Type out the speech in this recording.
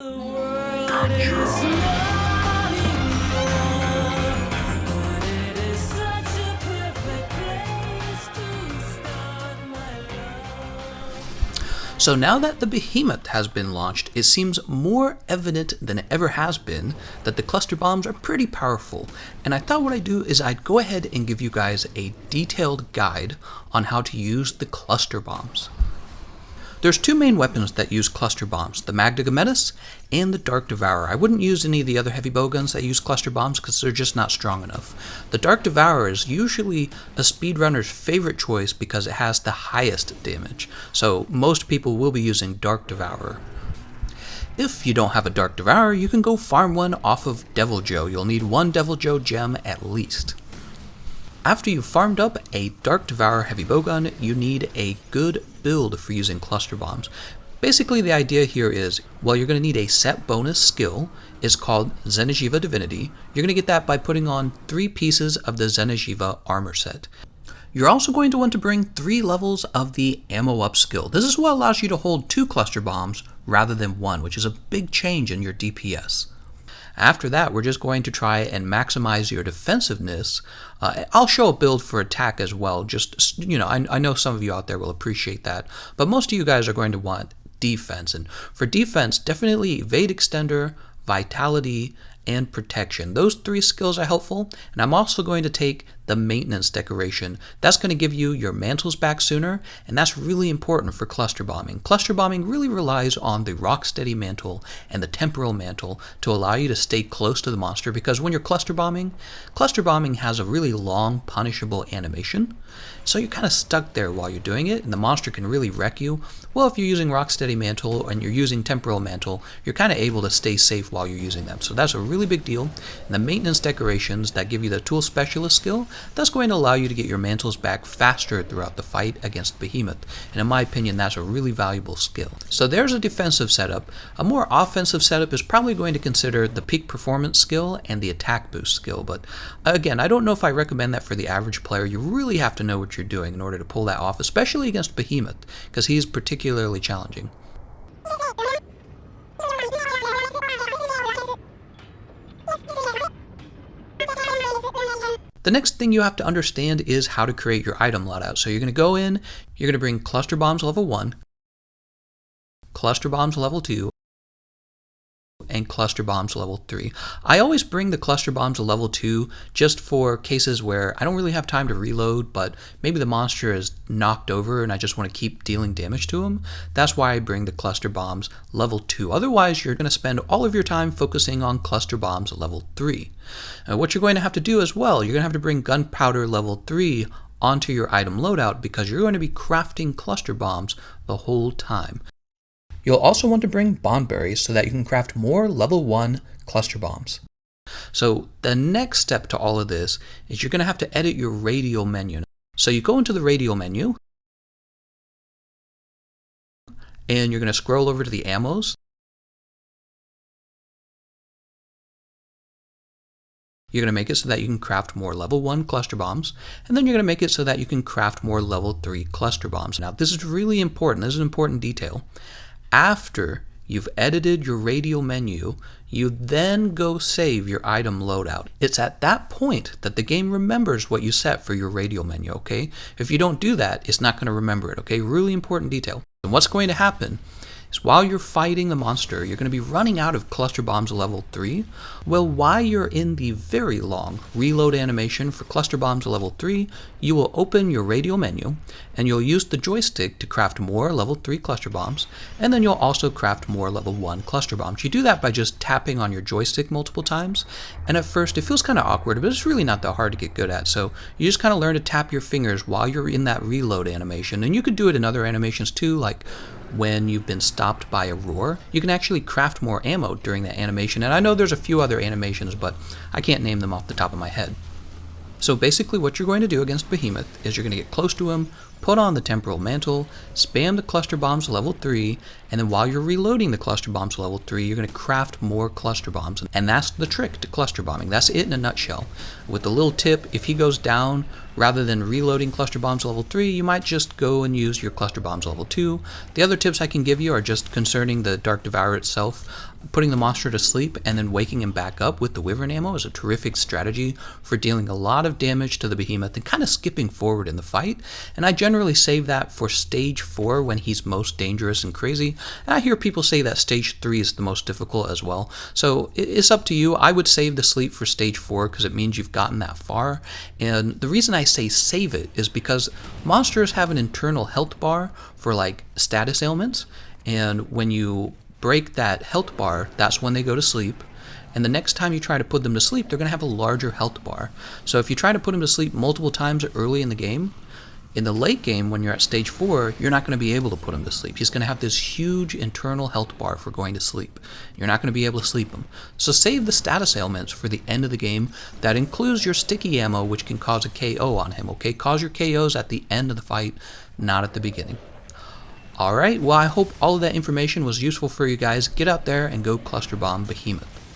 The world is not enough, but it is such a perfect place to start my love. So now that the Behemoth has been launched, it seems more evident than it ever has been that the cluster bombs are pretty powerful, and I thought what I'd do is I'd go ahead and give you guys a detailed guide on how to use the cluster bombs. There's two main weapons that use cluster bombs, the Thegameconomist and the Dark Devourer. I wouldn't use any of the other heavy bowguns that use cluster bombs because they're just not strong enough. The Dark Devourer is usually a speedrunner's favorite choice because it has the highest damage, so most people will be using Dark Devourer. If you don't have a Dark Devourer, you can go farm one off of Devil Joe. You'll need one Devil Joe gem at least. After you've farmed up a Dark Devourer heavy bowgun, you need a good build for using cluster bombs. Basically, the idea here is, well, you're going to need a set bonus skill. It's called Xeno'jiiva Divinity. You're going to get that by putting on 3 pieces of the Xeno'jiiva armor set. You're also going to want to bring 3 levels of the ammo up skill. This is what allows you to hold 2 cluster bombs rather than 1, which is a big change in your DPS. After that, we're just going to try and maximize your defensiveness. I'll show a build for attack as well. Just, I know some of you out there will appreciate that, but most of you guys are going to want defense. And for defense, definitely Evade Extender, Vitality, and Protection. Those 3 skills are helpful, and I'm also going to take the Maintenance Decoration. That's going to give you your mantles back sooner, and that's really important for cluster bombing. Cluster bombing really relies on the Rocksteady Mantle and the Temporal Mantle to allow you to stay close to the monster, because when you're cluster bombing has a really long punishable animation, so you're kind of stuck there while you're doing it, and the monster can really wreck you. Well, if you're using Rocksteady Mantle and you're using Temporal Mantle, you're kind of able to stay safe while you're using them. So that's a really big deal. And the Maintenance Decorations that give you the Tool Specialist skill, that's going to allow you to get your mantles back faster throughout the fight against Behemoth. And in my opinion, that's a really valuable skill. So there's a defensive setup. A more offensive setup is probably going to consider the Peak Performance skill and the Attack Boost skill. But again, I don't know if I recommend that for the average player. You really have to know what you're doing in order to pull that off, especially against Behemoth, because he's particularly challenging. The next thing you have to understand is how to create your item loadout. So you're going to go in, you're going to bring cluster bombs level 1, cluster bombs level 2, and cluster bombs level 3. I always bring the cluster bombs to level 2 just for cases where I don't really have time to reload, but maybe the monster is knocked over and I just want to keep dealing damage to him. That's why I bring the cluster bombs level 2. Otherwise, you're going to spend all of your time focusing on cluster bombs level 3. What you're going to have to do as well, you're going to have to bring gunpowder level 3 onto your item loadout because you're going to be crafting cluster bombs the whole time. You'll also want to bring bond berries so that you can craft more level 1 cluster bombs. So the next step to all of this is you're going to have to edit your Radial menu. So you go into the Radial menu, and you're going to scroll over to the ammos. You're going to make it so that you can craft more level 1 cluster bombs, and then you're going to make it so that you can craft more level 3 cluster bombs. Now this is really important. This is an important detail. After you've edited your Radial menu, you then go save your item loadout. It's at that point that the game remembers what you set for your Radial menu, okay? If you don't do that, it's not going to remember it, okay? Really important detail. And what's going to happen is while you're fighting the monster, you're going to be running out of cluster bombs level 3. Well, while you're in the very long reload animation for cluster bombs level 3, you will open your Radial menu, and you'll use the joystick to craft more level 3 cluster bombs, and then you'll also craft more level 1 cluster bombs. You do that by just tapping on your joystick multiple times, and at first it feels kind of awkward, but it's really not that hard to get good at. So you just kind of learn to tap your fingers while you're in that reload animation, and you could do it in other animations too, like when you've been stopped by a roar. You can actually craft more ammo during that animation, and I know there's a few other animations, but I can't name them off the top of my head. So basically what you're going to do against Behemoth is you're going to get close to him put on the temporal mantle, spam the cluster bombs level 3, and then while you're reloading the cluster bombs level 3, you're going to craft more cluster bombs. And that's the trick to cluster bombing. That's it in a nutshell. With the little tip, if he goes down, rather than reloading cluster bombs level 3, you might just go and use your cluster bombs level 2. The other tips I can give you are just concerning the Dark Devourer itself. Putting the monster to sleep and then waking him back up with the Wyvern ammo is a terrific strategy for dealing a lot of damage to the Behemoth and kind of skipping forward in the fight. And I generally save that for stage 4 when he's most dangerous and crazy. And I hear people say that stage 3 is the most difficult as well. So it's up to you. I would save the sleep for stage 4 because it means you've gotten that far. And the reason I say save it is because monsters have an internal health bar for like status ailments. And when you break that health bar, that's when they go to sleep. And the next time you try to put them to sleep, they're going to have a larger health bar. So if you try to put them to sleep multiple times early in the game, in the late game, when you're at stage 4, you're not going to be able to put him to sleep. He's going to have this huge internal health bar for going to sleep. You're not going to be able to sleep him. So save the status ailments for the end of the game. That includes your sticky ammo, which can cause a KO on him, okay? Cause your KOs at the end of the fight, not at the beginning. Alright, well I hope all of that information was useful for you guys. Get out there and go cluster bomb Behemoth.